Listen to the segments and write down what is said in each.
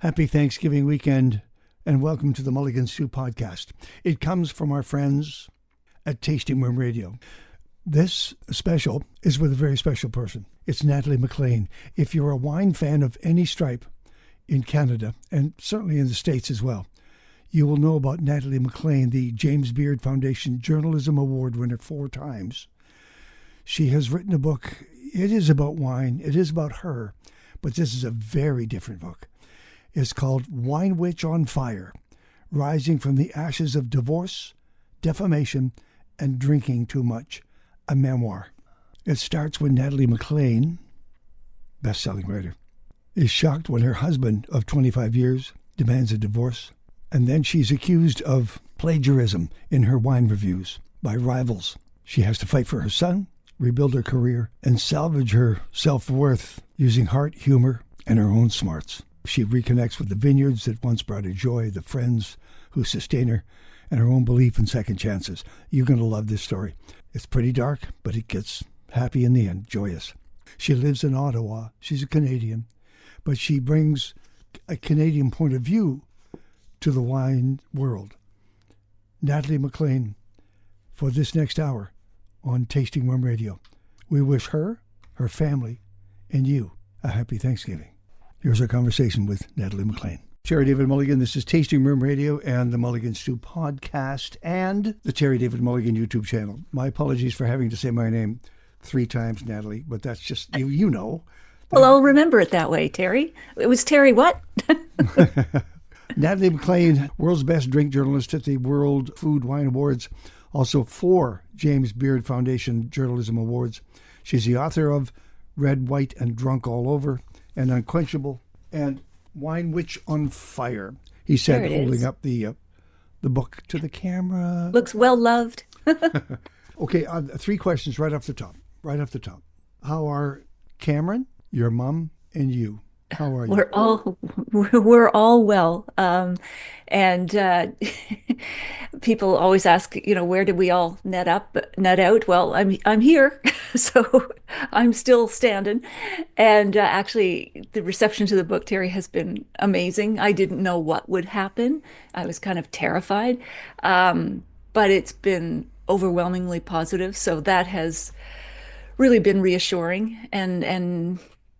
Happy Thanksgiving weekend and welcome to the Mulligan Stew podcast. It comes from our friends at Tasting Room Radio. This special is with a very special person. It's Natalie Maclean. If you're a wine fan of any stripe in Canada, and certainly in the States as well, you will know about Natalie Maclean, the James Beard Foundation Journalism Award winner 4 times. She has written a book. It is about wine. It is about her, but this is a very different book. It's called Wine Witch on Fire, Rising from the Ashes of Divorce, Defamation, and Drinking Too Much, a memoir. It starts when Natalie Maclean, best-selling writer, is shocked when her husband of 25 years demands a divorce, and then she's accused of plagiarism in her wine reviews by rivals. She has to fight for her son, rebuild her career, and salvage her self-worth using heart, humor, and her own smarts. She reconnects with the vineyards that once brought her joy, the friends who sustain her, and her own belief in second chances. You're going to love this story. It's pretty dark, but it gets happy in the end, joyous. She lives in Ottawa. She's a Canadian, but she brings a Canadian point of view to the wine world. Natalie Maclean, for this next hour on Tasting Room Radio. We wish her, her family, and you a happy Thanksgiving. Here's our conversation with Natalie Maclean. Terry David Mulligan, this is Tasting Room Radio and the Mulligan Stew podcast and the Terry David Mulligan YouTube channel. My apologies for having to say my name 3 times, Natalie, but that's just, you know. Well, I'll remember it that way, Terry. It was Terry what? Natalie Maclean, world's best drink journalist at the World Food Wine Awards, also 4 James Beard Foundation Journalism Awards. She's the author of Red, White, and Drunk All Over, and Unquenchable, and Wine Witch on Fire. He said, holding up the book to the camera. Looks well loved. Okay, 3 questions right off the top. How are Cameron, your mom, and you? How are you? We're all well. And people always ask, where did we all net out? Well, I'm here, so I'm still standing. And actually, the reception to the book, Terry, has been amazing. I didn't know what would happen. I was kind of terrified, but it's been overwhelmingly positive. So that has really been reassuring. And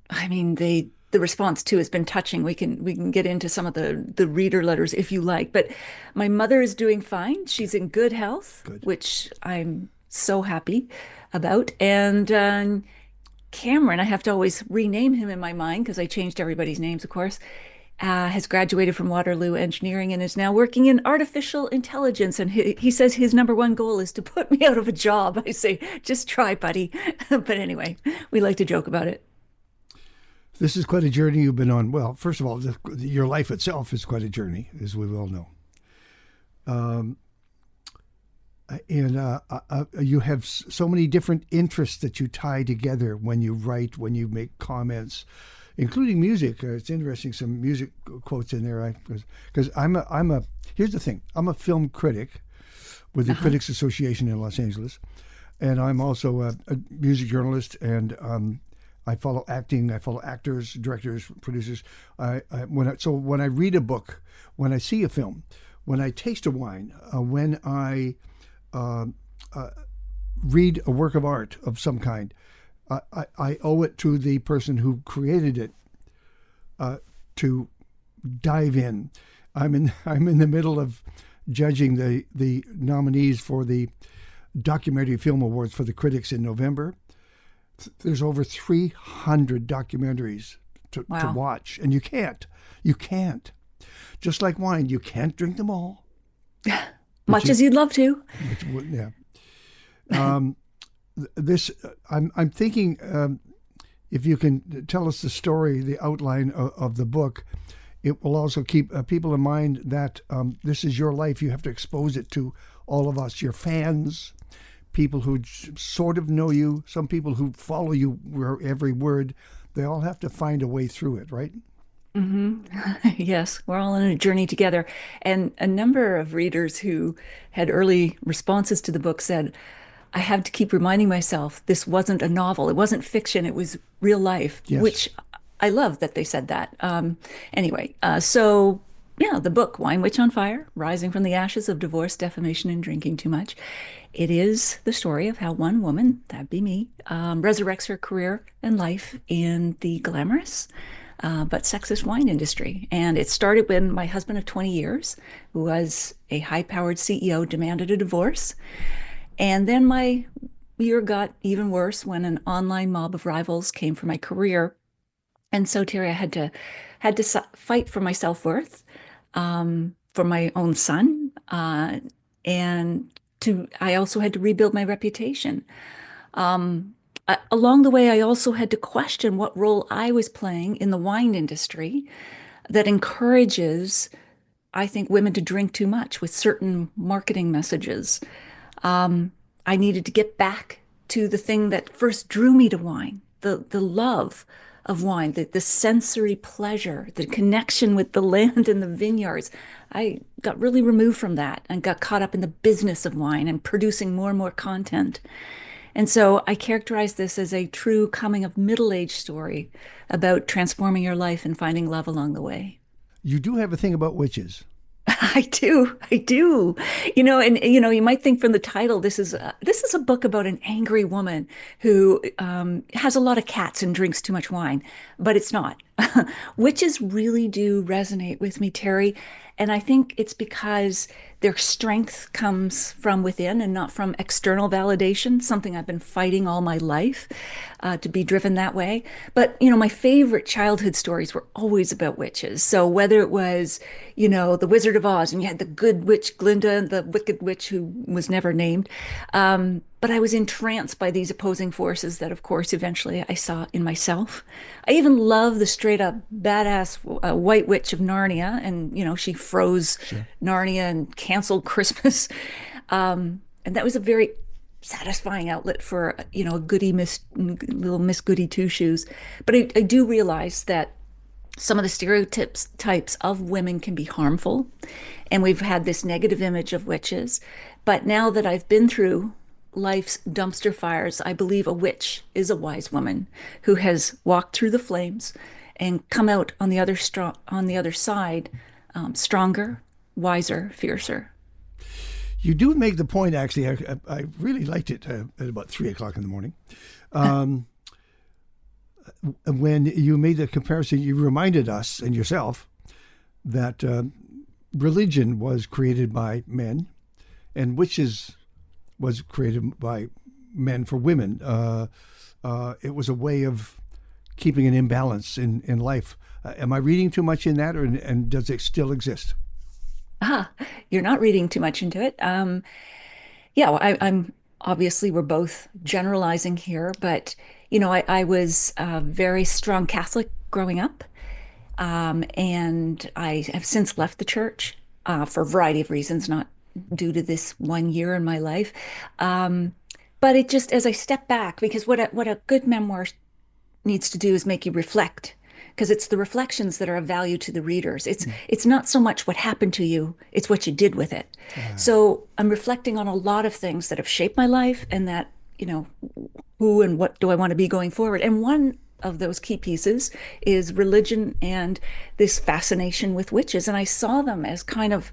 I mean, the response too has been touching. We can get into some of the reader letters if you like, but my mother is doing fine. She's in good health, which I'm so happy about. And Cameron, I have to always rename him in my mind because I changed everybody's names, of course, has graduated from Waterloo Engineering and is now working in artificial intelligence. And he says his number 1 goal is to put me out of a job. I say, just try, buddy. But anyway, we like to joke about it. This is quite a journey you've been on. Well, first of all, your life itself is quite a journey, as we all know. You have so mmany different interests that you tie together when you write, when you make comments, including music. It's interesting, some music quotes in there. Because here's the thing. I'm a film critic with the Critics Association in Los Angeles, and I'm also a music journalist, and I follow acting. I follow actors, directors, producers. When I read a book, when I see a film, when I taste a wine, when I read a work of art of some kind, I owe it to the person who created it to dive in. I'm in the middle of judging the nominees for the Documentary Film Awards for the critics in November. There's over 300 documentaries to watch, and you can't. Just like wine, you can't drink them all. Much as you'd love to. Yeah. I'm thinking, if you can tell us the story, the outline of the book, it will also keep people in mind that this is your life. You have to expose it to all of us, your fans, people who sort of know you, some people who follow you every word. They all have to find a way through it, right? Mm-hmm. Yes, we're all on a journey together. And a number of readers who had early responses to the book said, I have to keep reminding myself this wasn't a novel. It wasn't fiction. It was real life, yes. Which I love that they said that. Anyway, so yeah, the book, Wine Witch on Fire, Rising from the Ashes of Divorce, Defamation, and Drinking Too Much. It is the story of how one woman, that'd be me, resurrects her career and life in the glamorous but sexist wine industry. And it started when my husband of 20 years, who was a high-powered CEO, demanded a divorce. And then my year got even worse when an online mob of rivals came for my career. And so, Terry, I had to fight for my self-worth, for my own son, and I also had to rebuild my reputation. Along the way, I also had to question what role I was playing in the wine industry that encourages, I think, women to drink too much with certain marketing messages. I needed to get back to the thing that first drew me to wine, the love of wine, the sensory pleasure, the connection with the land and the vineyards. I got really removed from that and got caught up in the business of wine and producing more and more content. And so I characterize this as a true coming of middle age story about transforming your life and finding love along the way. You do have a thing about witches. I do. I do. And you might think from the title, this is a book about an angry woman who has a lot of cats and drinks too much wine, but it's not. Witches really do resonate with me, Terry. And I think it's because their strength comes from within and not from external validation, something I've been fighting all my life to be driven that way. But, my favorite childhood stories were always about witches. So whether it was, The Wizard of Oz, and you had the good witch Glinda and the wicked witch who was never named. But I was entranced by these opposing forces that, of course, eventually I saw in myself. I even love the straight up badass white witch of Narnia. And, she froze Narnia and canceled Christmas. And that was a very satisfying outlet for, a little Miss Goody Two Shoes. But I do realize that some of the types of women can be harmful. And we've had this negative image of witches. But now that I've been through life's dumpster fires, I believe a witch is a wise woman who has walked through the flames and come out on the other side, stronger, wiser, fiercer. You do make the point, actually. I really liked it at about 3 o'clock in the morning. When you made the comparison, you reminded us and yourself that religion was created by men and witches was created by men for women. It was a way of keeping an imbalance in life. Am I reading too much in that, and does it still exist? You're not reading too much into it. Yeah, well, I'm obviously we're both generalizing here, but I was a very strong Catholic growing up, and I have since left the church for a variety of reasons, not due to this one year in my life. But it just, as I step back, because what a good memoir needs to do is make you reflect, because it's the reflections that are of value to the readers. It's not so much what happened to you, it's what you did with it. So I'm reflecting on a lot of things that have shaped my life and that, who and what do I want to be going forward. And one of those key pieces is religion and this fascination with witches. And I saw them as kind of,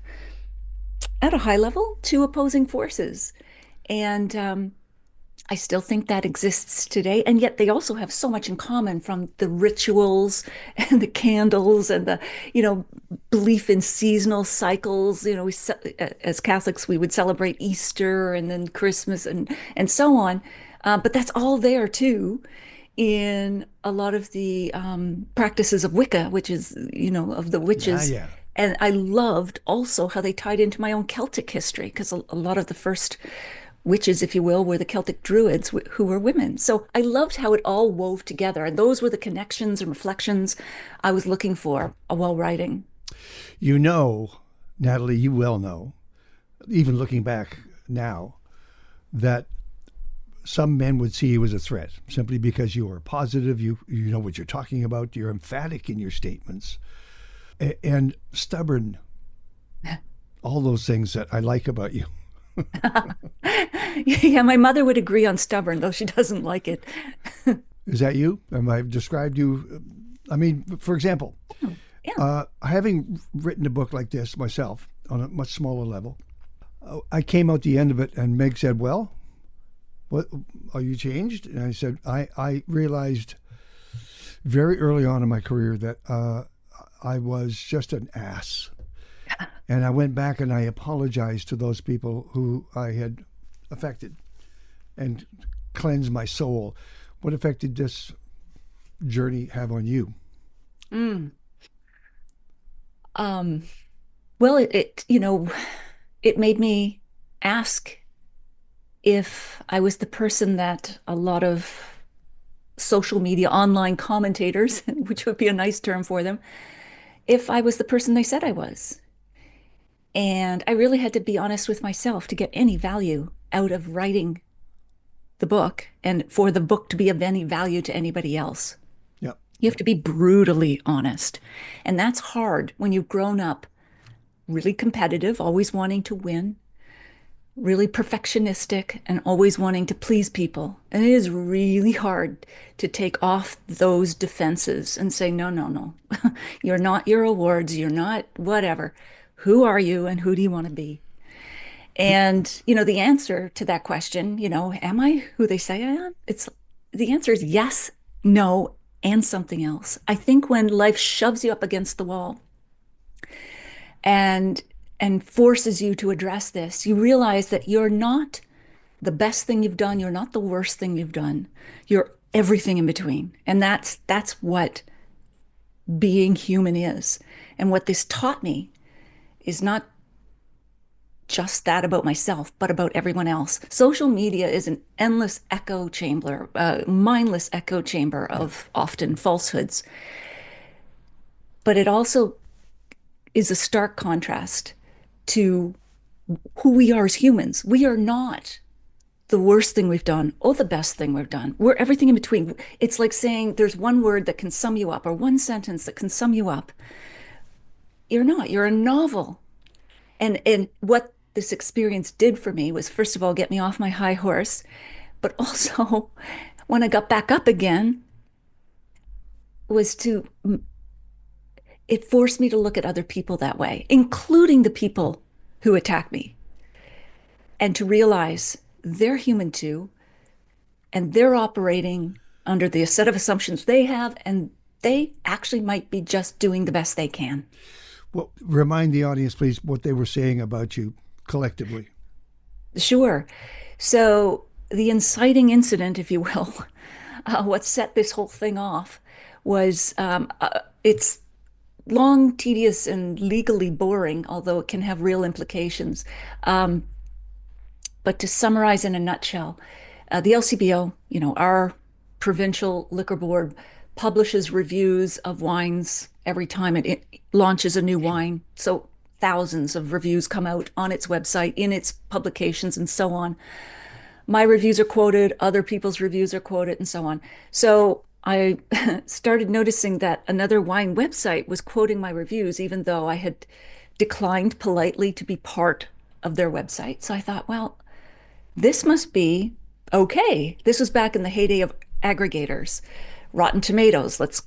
at a high level, two opposing forces. And I still think that exists today. And yet they also have so much in common, from the rituals and the candles and the, belief in seasonal cycles. As Catholics, we would celebrate Easter and then Christmas and so on. But that's all there too in a lot of the practices of Wicca, which is, of the witches. Yeah. And I loved also how they tied into my own Celtic history, because a lot of the first witches, if you will, were the Celtic druids who were women. So I loved how it all wove together. And those were the connections and reflections I was looking for while writing. Natalie, you well know, even looking back now, that some men would see you as a threat simply because you are positive, you know what you're talking about, you're emphatic in your statements, and stubborn. All those things that I like about you. Yeah, my mother would agree on stubborn, though she doesn't like it. Is that you? Have I described you I mean, for example, Yeah. having written a book like this myself on a much smaller level, I came out the end of it and Meg said, well, what are you changed? And I said, I realized very early on in my career that I was just an ass. And I went back and I apologized to those people who I had affected and cleansed my soul. What effect did this journey have on you? Um, well, it made me ask if I was the person that a lot of social media online commentators, which would be a nice term for them, if I was the person they said I was. And I really had to be honest with myself to get any value out of writing the book and for the book to be of any value to anybody else. Yeah. You have to be brutally honest. And that's hard when you've grown up really competitive, always wanting to win, really perfectionistic, and always wanting to please people. And it is really hard to take off those defenses and say, no, no, no, you're not your awards, you're not whatever. Who are you and who do you want to be? And, the answer to that question, am I who they say I am? The answer is yes, no, and something else. I think when life shoves you up against the wall and forces you to address this, you realize that you're not the best thing you've done, you're not the worst thing you've done. You're everything in between. And that's what being human is. And what this taught me is not just that about myself, but about everyone else. Social media is an endless echo chamber, mindless echo chamber of often falsehoods. But it also is a stark contrast to who we are as humans. We are not the worst thing we've done or the best thing we've done. We're everything in between. It's like saying there's one word that can sum you up or one sentence that can sum you up. You're not. You're a novel. And what this experience did for me was, first of all, get me off my high horse, but also when I got back up again, it forced me to look at other people that way, including the people who attack me, and to realize they're human too, and they're operating under the set of assumptions they have, and they actually might be just doing the best they can. Well, remind the audience, please, what they were saying about you collectively. Sure. So the inciting incident, if you will, what set this whole thing off was it's long, tedious, and legally boring, although it can have real implications. But to summarize in a nutshell, the LCBO, our provincial liquor board, publishes reviews of wines every time it launches a new wine. So thousands of reviews come out on its website, in its publications, and so on. My reviews are quoted, other people's reviews are quoted, and so on. So I started noticing that another wine website was quoting my reviews, even though I had declined politely to be part of their website. So I thought, well, this must be okay. This was back in the heyday of aggregators. Rotten Tomatoes, let's,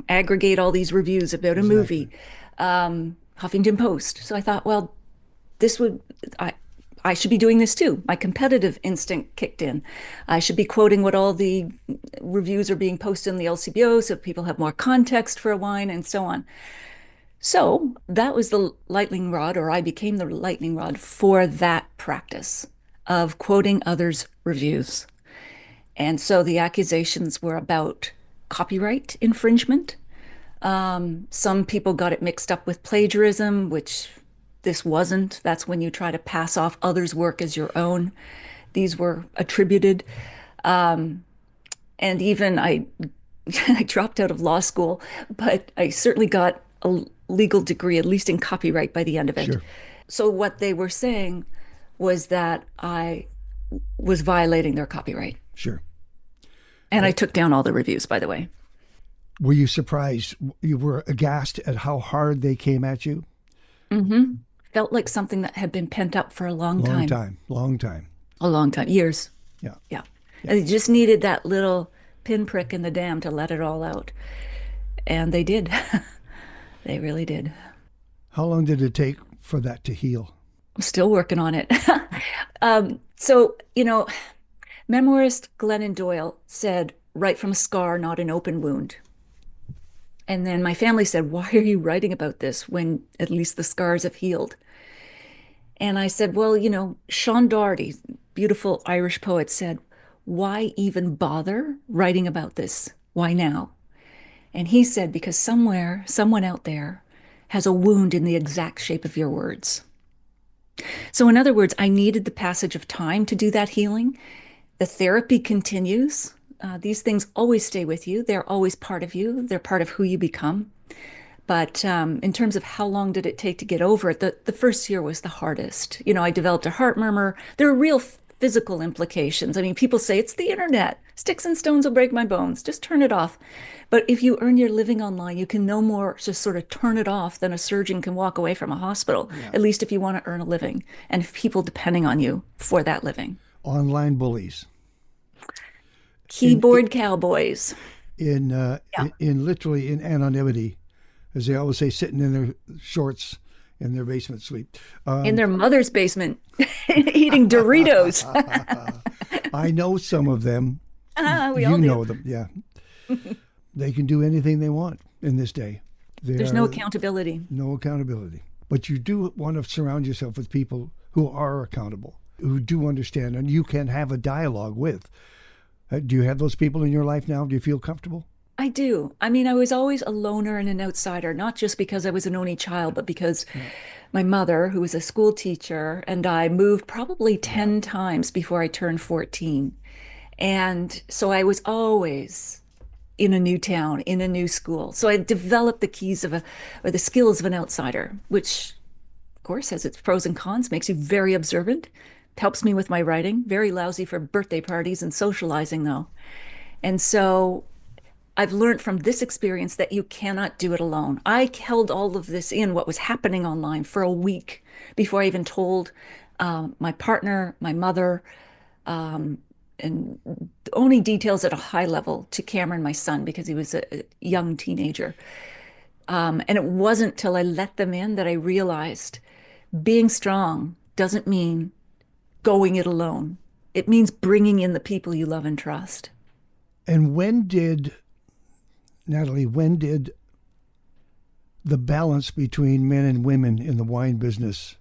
aggregate all these reviews about a movie. Huffington Post. So I thought, well, I should be doing this too. My competitive instinct kicked in. I should be quoting what all the reviews are being posted in the LCBO so people have more context for a wine and so on. So that was the lightning rod, or I became the lightning rod for that practice of quoting others' reviews. And so the accusations were about copyright infringement. Some people got it mixed up with plagiarism, which this wasn't. That's when you try to pass off others' work as your own. These were attributed. And even I dropped out of law school, but I certainly got a legal degree, at least in copyright, by the end of it. Sure. So what they were saying was that I was violating their copyright. Sure. And I took down all the reviews, by the way. Were you surprised? You were aghast at how hard they came at you? Mm-hmm. Felt like something that had been pent up for a long time. Long time. A long time. Years. Yeah. Yeah. And it just needed that little pinprick in the dam to let it all out. And they did. They really did. How long did it take for that to heal? I'm still working on it. So, memoirist Glennon Doyle said, write from a scar, not an open wound. And then my family said, why are you writing about this when at least the scars have healed? And I said, well, Sean Doherty, beautiful Irish poet, said, why even bother writing about this? Why now? And he said, because somewhere, someone out there has a wound in the exact shape of your words. So, in other words, I needed the passage of time to do that healing. The therapy continues. These things always stay with you. They're always part of you. They're part of who you become. But in terms of how long did it take to get over it, the first year was the hardest. I developed a heart murmur. There are real physical implications. I mean, people say it's the internet. Sticks and stones will break my bones. Just turn it off. But if you earn your living online, you can no more just sort of turn it off than a surgeon can walk away from a hospital, at least if you want to earn a living and people depending on you for that living. Online bullies. Keyboard cowboys. In literally in anonymity, as they always say, sitting in their shorts in their basement suite. In their mother's basement, eating Doritos. I know some of them. We all do. You know them, yeah. They can do anything they want in this day. There's no accountability. No accountability. But you do want to surround yourself with people who are accountable, who do understand, and you can have a dialogue with. Do you have those people in your life now? Do you feel comfortable? I do. I mean, I was always a loner and an outsider, not just because I was an only child, but because my mother, who was a school teacher, and I moved probably 10 times before I turned 14. And so I was always in a new town, in a new school. So I developed the skills of an outsider, which of course has its pros and cons, makes you very observant, helps me with my writing, very lousy for birthday parties and socializing though. And so I've learned from this experience that you cannot do it alone. I held all of this in, what was happening online, for a week before I even told my partner, my mother, and only details at a high level to Cameron, my son, because he was a young teenager. And it wasn't till I let them in that I realized being strong doesn't mean going it alone. It means bringing in the people you love and trust. And Natalie, when did the balance between men and women in the wine business,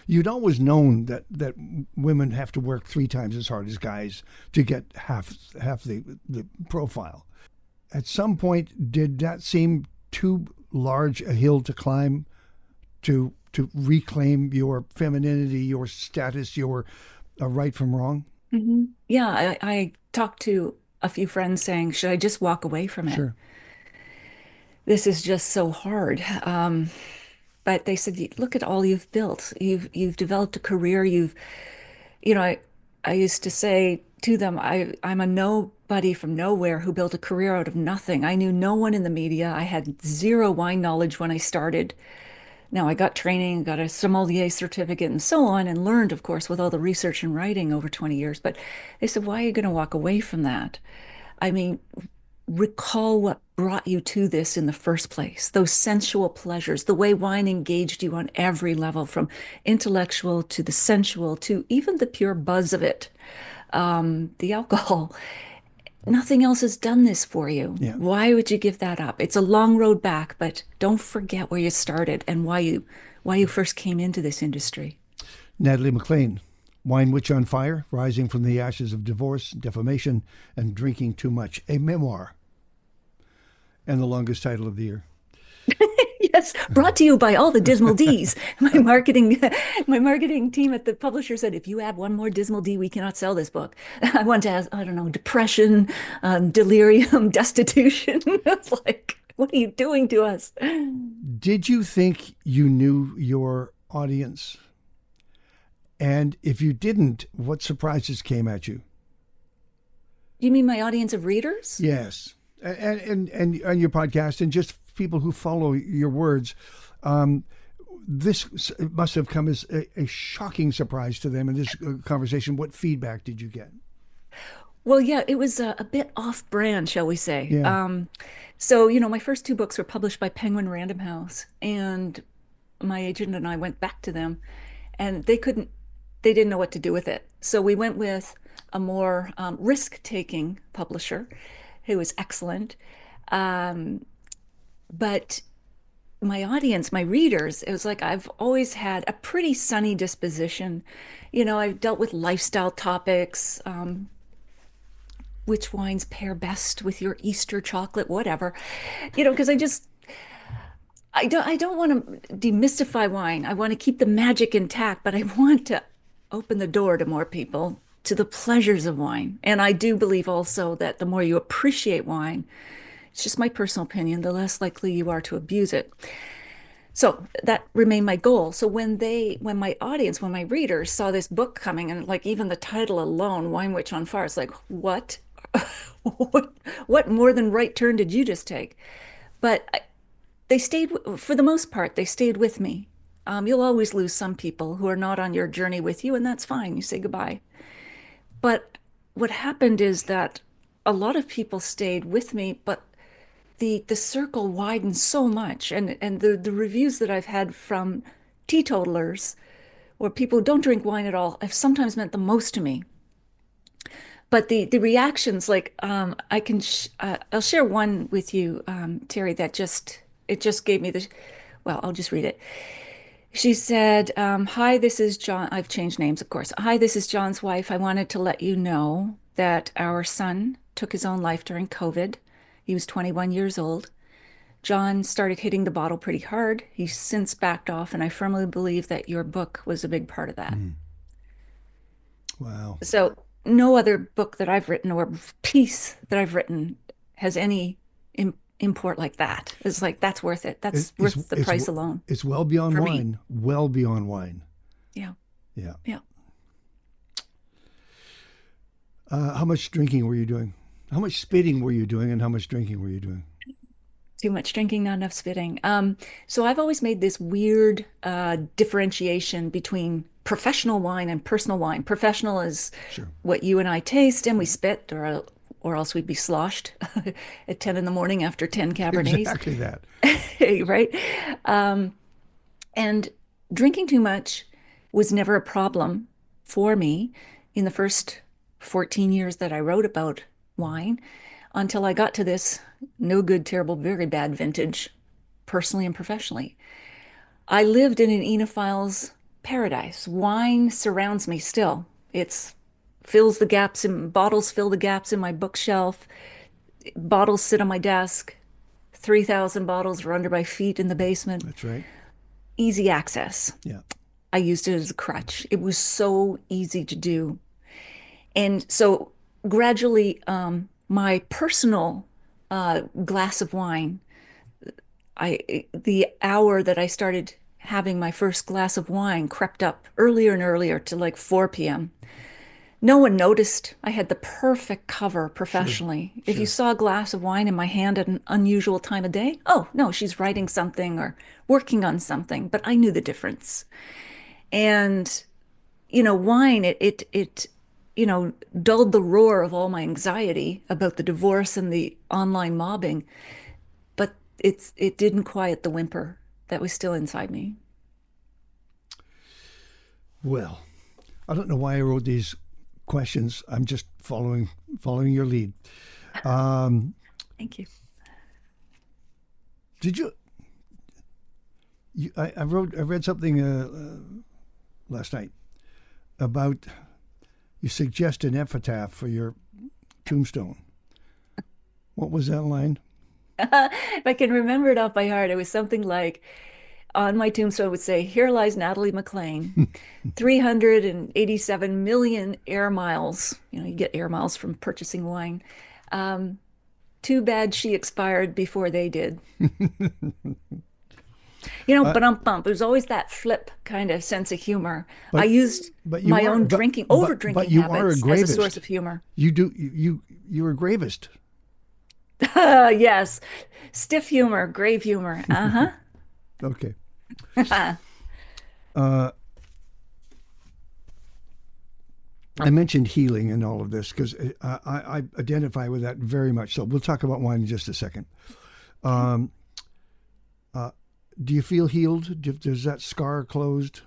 you'd always known that women have to work 3 times as hard as guys to get half the profile. At some point, did that seem too large a hill to climb to reclaim your femininity, your status, your right from wrong? Mm-hmm. Yeah, I talked to a few friends saying, should I just walk away from it? Sure. This is just so hard. But they said, look at all you've built. You've developed a career. I used to say to them, I'm a nobody from nowhere who built a career out of nothing. I knew no one in the media. I had zero wine knowledge when I started. Now I got training, got a sommelier certificate and so on, and learned, of course, with all the research and writing over 20 years. But they said, why are you going to walk away from that? I mean, recall what brought you to this in the first place, those sensual pleasures, the way wine engaged you on every level, from intellectual to the sensual to even the pure buzz of it, the alcohol. Nothing else has done this for you. Yeah. Why would you give that up? It's a long road back, but don't forget where you started and why you first came into this industry. Natalie Maclean, Wine Witch on Fire, Rising from the Ashes of Divorce, Defamation, and Drinking Too Much, a memoir, and the longest title of the year. Yes, brought to you by all the Dismal Ds. My marketing team at the publisher said, if you add one more Dismal D, we cannot sell this book. I want to ask, I don't know, depression, delirium, destitution. It's like, what are you doing to us? Did you think you knew your audience? And if you didn't, what surprises came at you? You mean my audience of readers? Yes. And your podcast and just people who follow your words. This must have come as a shocking surprise to them in this conversation. What feedback did you get? Well, yeah, it was a bit off-brand, shall we say. Yeah. So, my first two books were published by Penguin Random House, and my agent and I went back to them, and they didn't know what to do with it. So we went with a more risk-taking publisher who was excellent. Um, but my audience, my readers, it was like I've always had a pretty sunny disposition. I've dealt with lifestyle topics, which wines pair best with your Easter chocolate, whatever. Because I don't want to demystify wine. I want to keep the magic intact, but I want to open the door to more people to the pleasures of wine. And I do believe also that the more you appreciate wine, it's just my personal opinion, the less likely you are to abuse it. So that remained my goal. So when my audience, when my readers saw this book coming, and like even the title alone, Wine Witch on Fire, it's like, what? what more than right turn did you just take? But they stayed, for the most part, they stayed with me. You'll always lose some people who are not on your journey with you, and that's fine. You say goodbye. But what happened is that a lot of people stayed with me, but the circle widened so much, and the reviews that I've had from teetotalers or people who don't drink wine at all have sometimes meant the most to me. But the reactions, like I'll share one with you, Terry, that it just gave me well, I'll just read it. She said, "Hi, this is John." I've changed names, of course. "Hi, this is John's wife. I wanted to let you know that our son took his own life during COVID. He was 21 years old. John started hitting the bottle pretty hard. He's since backed off, and I firmly believe that your book was a big part of that." Wow. So no other book that I've written or piece that I've written has any import like that. It's like, that's worth it. That's worth the price alone. It's well beyond for wine. Me. Well beyond wine. Yeah. Yeah. Yeah. How much drinking were you doing? How much spitting were you doing, and how much drinking were you doing? Too much drinking, not enough spitting. So I've always made this weird differentiation between professional wine and personal wine. Professional is what you and I taste, and we spit, or else we'd be sloshed at 10 in the morning after 10 Cabernets. Exactly that. Right? And drinking too much was never a problem for me in the first 14 years that I wrote about wine, until I got to this no good, terrible, very bad vintage, personally and professionally. I lived in an enophile's paradise. Wine surrounds me still. Bottles fill the gaps in my bookshelf. Bottles sit on my desk. 3,000 bottles are under my feet in the basement. That's right. Easy access. Yeah. I used it as a crutch. It was so easy to do. And so gradually, my personal glass of wine, the hour that I started having my first glass of wine crept up earlier and earlier to like 4 p.m. No one noticed. I had the perfect cover professionally. Sure. If you saw a glass of wine in my hand at an unusual time of day, oh, no, she's writing something or working on something. But I knew the difference. And, wine, it dulled the roar of all my anxiety about the divorce and the online mobbing. But it didn't quiet the whimper that was still inside me. Well, I don't know why I wrote these questions. I'm just following your lead. Thank you. Did you? I read something last night about you suggest an epitaph for your tombstone. What was that line? If I can remember it off by heart, it was something like, on my tombstone it would say, "Here lies Natalie Maclean, 387 million air miles." You get air miles from purchasing wine. Too bad she expired before they did. But there's always that flip kind of sense of humor. I used my own over-drinking habits as a source of humor. You're a gravist. Yes. Stiff humor, grave humor. Uh-huh. Okay. I mentioned healing in all of this because I identify with that very much. So we'll talk about wine in just a second. Do you feel healed? Does that scar closed?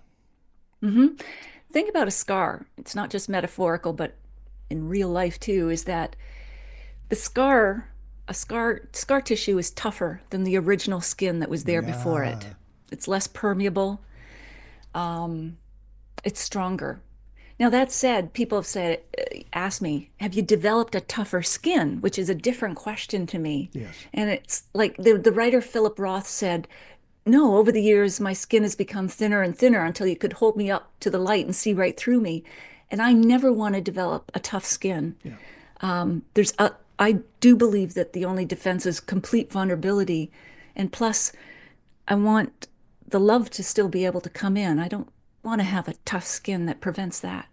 Mm-hmm. Think about a scar. It's not just metaphorical, but in real life too, is that the scar, scar tissue is tougher than the original skin that was there before it. Yeah. It's less permeable. It's stronger. Now, that said, people have said, asked me, have you developed a tougher skin? Which is a different question to me. Yes. And it's like the writer Philip Roth said, no, over the years, my skin has become thinner and thinner until you could hold me up to the light and see right through me. And I never want to develop a tough skin. Yeah. I do believe that the only defense is complete vulnerability. And plus, I want the love to still be able to come in. I don't want to have a tough skin that prevents that.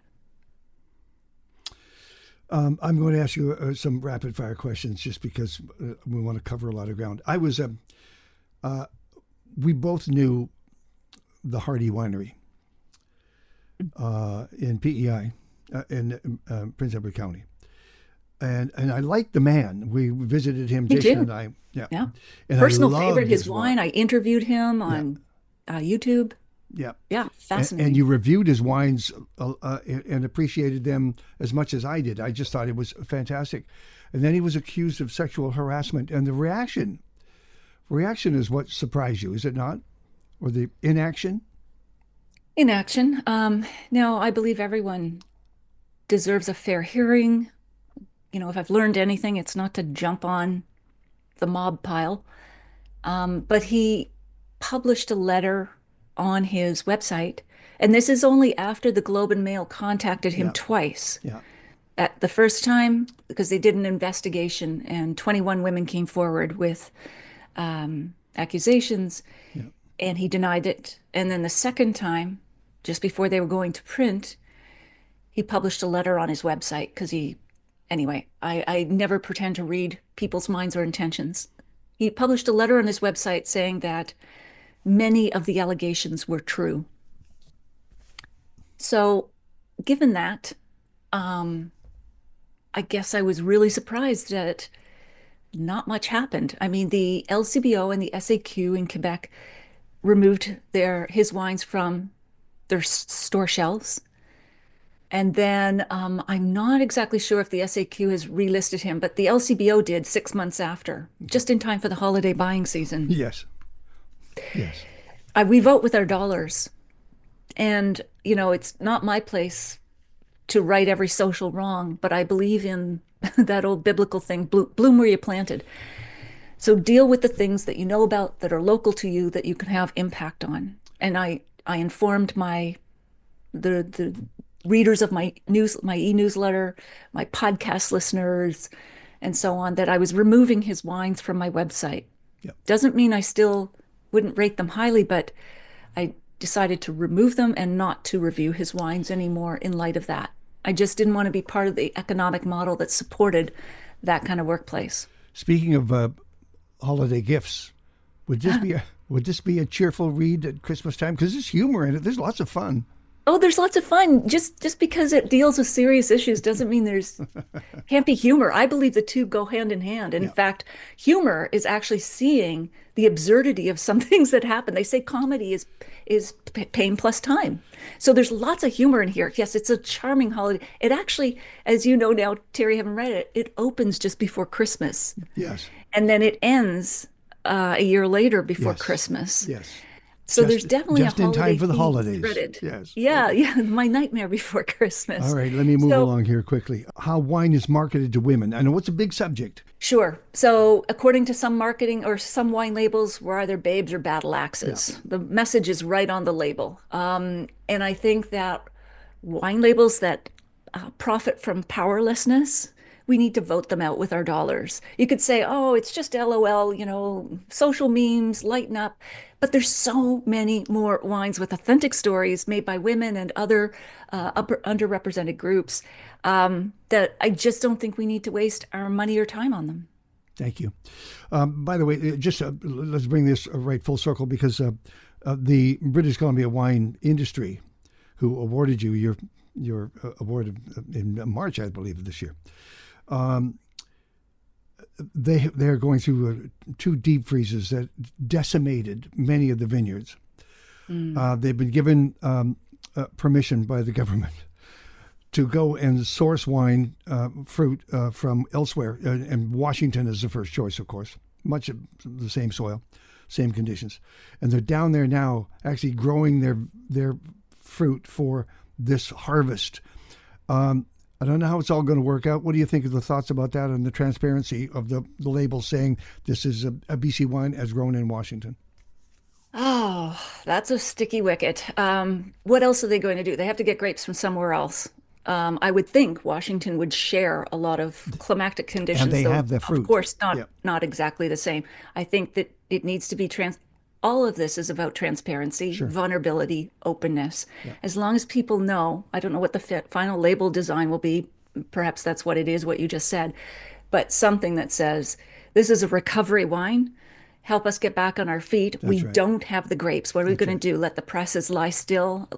I'm going to ask you some rapid fire questions just because we want to cover a lot of ground. We both knew the Hardy Winery in PEI in Prince Edward County, and I liked the man. We visited him, Jason and I. Yeah. And personal favorite, his wine. I interviewed him on YouTube. Yeah. Yeah, fascinating. And you reviewed his wines and appreciated them as much as I did. I just thought it was fantastic. And then he was accused of sexual harassment, and the reaction is what surprised you, is it not? Or the inaction? Inaction. No, I believe everyone deserves a fair hearing. You know, if I've learned anything, it's not to jump on the mob pile. But he published a letter on his website, and this is only after the Globe and Mail contacted him twice. Yeah. At the first time, because they did an investigation, and 21 women came forward with accusations, and he denied it. And then the second time, just before they were going to print, he published a letter on his website because I never pretend to read people's minds or intentions. He published a letter on his website saying that many of the allegations were true. So given that, I guess I was really surprised that not much happened. I mean, the LCBO and the SAQ in Quebec removed his wines from their store shelves. And then I'm not exactly sure if the SAQ has relisted him, but the LCBO did 6 months after, just in time for the holiday buying season. Yes. Yes. We vote with our dollars. And, you know, it's not my place to right every social wrong, but I believe in that old biblical thing, bloom where you planted. So deal with the things that you know about that are local to you that you can have impact on. And I informed the readers of my e-newsletter, my podcast listeners, and so on, that I was removing his wines from my website. Yep. Doesn't mean I still wouldn't rate them highly, but I decided to remove them and not to review his wines anymore in light of that. I just didn't want to be part of the economic model that supported that kind of workplace. Speaking of holiday gifts, would this be a cheerful read at Christmas time? Because there's humor in it. There's lots of fun. Oh, there's lots of fun. Just because it deals with serious issues doesn't mean can't be humor. I believe the two go hand in hand. And in fact, humor is actually seeing the absurdity of some things that happen. They say comedy is pain plus time. So there's lots of humor in here. Yes, it's a charming holiday. It actually, as you know now, Terry, haven't read it, it opens just before Christmas. Yes. And then it ends a year later before Christmas. Yes. So there's definitely just a holiday in time for the theme holidays. threaded. Yes. Yeah, my nightmare before Christmas. All right, let me move along here quickly. How wine is marketed to women. I know it's a big subject. Sure. So according to some marketing or some wine labels, we're either babes or battle axes. Yeah. The message is right on the label. And I think that wine labels that profit from powerlessness, we need to vote them out with our dollars. You could say, oh, it's just LOL, social memes, lighten up. But there's so many more wines with authentic stories made by women and other underrepresented groups that I just don't think we need to waste our money or time on them. Thank you. By the way, just let's bring this right full circle, because the British Columbia wine industry, who awarded you your award in March, I believe, of this year. Um, they're going through two deep freezes that decimated many of the vineyards. They've been given permission by the government to go and source wine fruit from elsewhere, and Washington is the first choice, of course. Much of the same soil, same conditions, and they're down there now, actually growing their fruit for this harvest. I don't know how it's all going to work out. What do you think of the thoughts about that and the transparency of the label saying this is a BC wine as grown in Washington? Oh, that's a sticky wicket. What else are they going to do? They have to get grapes from somewhere else. I would think Washington would share a lot of climatic conditions, And they though, have the fruit. of course, not Yeah, not exactly the same. I think that it needs to be all of this is about transparency, sure. vulnerability, openness. Yeah. As long as people know, I don't know what the final label design will be. Perhaps that's what it is, what you just said, but something that says this is a recovery wine. Help us get back on our feet. We That's right. don't have the grapes. What are we That's going right. to do? Let the presses lie still?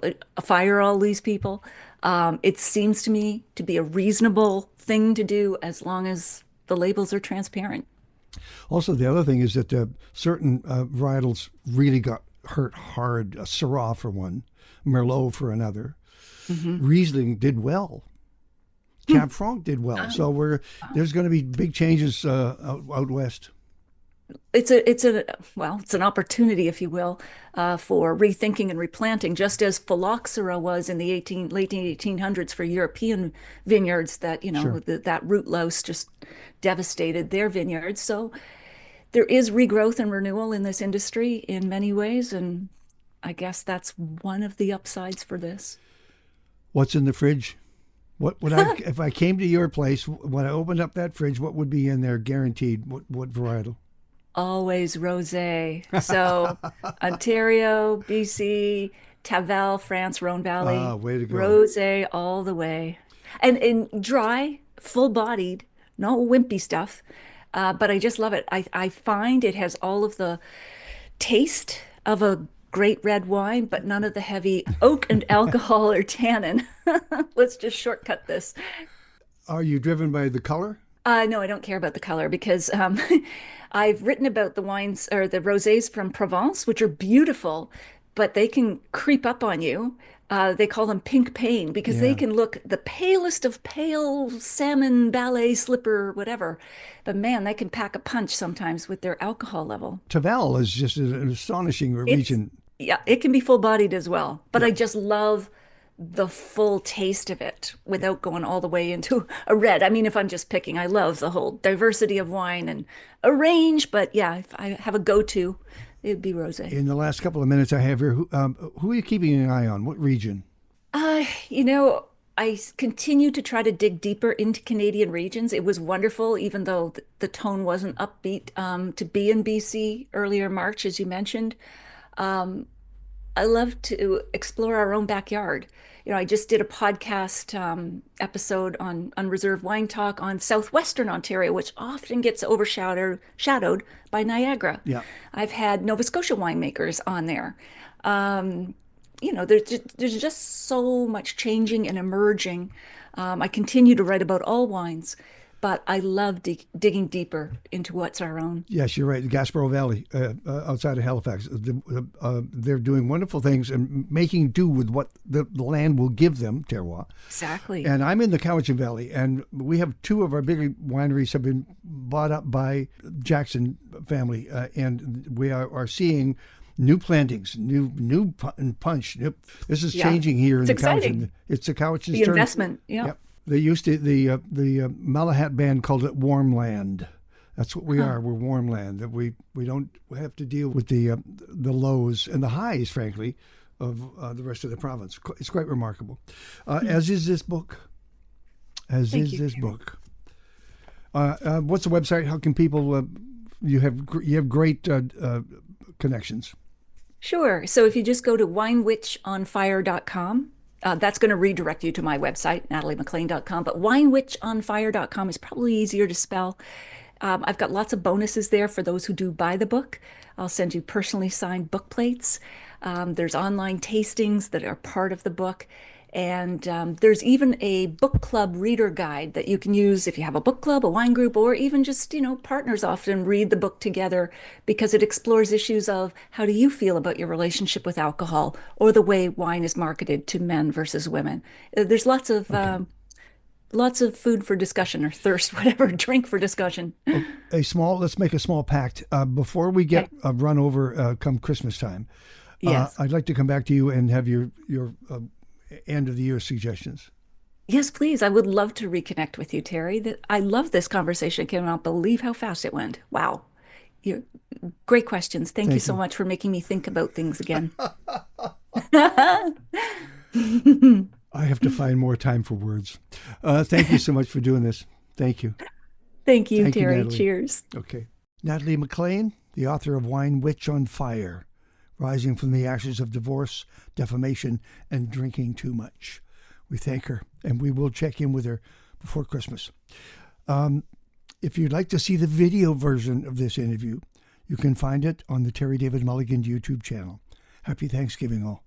Fire all these people? It seems to me to be a reasonable thing to do as long as the labels are transparent. Also, the other thing is that certain varietals really got hurt hard. A Syrah for one, Merlot for another. Riesling did well. Cab Franc did well. So there's going to be big changes out west. It's an opportunity, if you will, for rethinking and replanting, just as phylloxera was in the late 1800s for European vineyards. That Sure. that root louse just devastated their vineyards. So there is regrowth and renewal in this industry in many ways, and I guess that's one of the upsides for this. What's in the fridge? What would I if I came to your place? When I opened up that fridge, what would be in there guaranteed? What varietal? Always rosé. So Ontario, BC, Tavel, France, Rhone Ah, Valley, way to go. rosé all the way. And dry, full-bodied, no wimpy stuff. But I just love it. I find it has all of the taste of a great red wine, but none of the heavy oak and alcohol or tannin. Let's just shortcut this. Are you driven by the color? No, I don't care about the color because I've written about the wines or the rosés from Provence, which are beautiful, but they can creep up on you. They call them pink pain because they Yeah. can look the palest of pale salmon, ballet, slipper, whatever. But man, they can pack a punch sometimes with their alcohol level. Tavel is just an astonishing It's, region. yeah, it can be full-bodied as well, but Yeah. I just love the full taste of it without going all the way into a red. I mean, if I'm just picking, I love the whole diversity of wine and a range, but yeah, if I have a go-to, it'd be rosé. In the last couple of minutes I have here, who are you keeping an eye on? What region? You know, continue to try to dig deeper into Canadian regions. It was wonderful, even though the tone wasn't upbeat, to be in BC earlier March, as you mentioned. Um, I love to explore our own backyard. I just did a podcast episode on Unreserved Wine Talk on southwestern Ontario, which often gets overshadowed by Niagara. Yeah. I've had Nova Scotia winemakers on there. There's just so much changing and emerging. I continue to write about all wines, but I love digging deeper into what's our own. Yes, you're right. The Gaspereau Valley, outside of Halifax, they're doing wonderful things and making do with what the land will give them, terroir. Exactly. And I'm in the Cowichan Valley, and we have two of our bigger wineries have been bought up by Jackson family, and we are seeing new plantings, new punch. This is Yeah. changing here in It's the exciting. Cowichan. It's the Cowichan's The turn. investment. Yeah. Yep. They used to the Malahat band called it warm land. That's what we are. We're warm land. That we don't have to deal with the lows and the highs, frankly, of the rest of the province. It's quite remarkable. As is this book. As Thank is you, this Terry. book. What's the website? How can people? You have great connections. Sure. So if you just go to winewitchonfire.com, that's going to redirect you to my website, nataliemaclean.com. But winewitchonfire.com is probably easier to spell. I've got lots of bonuses there for those who do buy the book. I'll send you personally signed book plates. There's online tastings that are part of the book. And there's even a book club reader guide that you can use if you have a book club, a wine group, or even just, partners often read the book together because it explores issues of how do you feel about your relationship with alcohol or the way wine is marketed to men versus women. There's lots of food for discussion or thirst, whatever, drink for discussion. Let's make a small pact. Before we get run over come Christmas time, Yes. I'd like to come back to you and have your end of the year suggestions. Yes, please. I would love to reconnect with you, Terry. I love this conversation. I cannot believe how fast it went. Wow. Great questions. Thank you so much for making me think about things again. I have to find more time for words. Thank you so much for doing this. Thank you. Thank you, Terry. Cheers. Okay. Natalie Maclean, the author of Wine Witch on Fire, Rising from the Ashes of Divorce, Defamation, and Drinking Too Much. We thank her, and we will check in with her before Christmas. If you'd like to see the video version of this interview, you can find it on the Terry David Mulligan YouTube channel. Happy Thanksgiving all.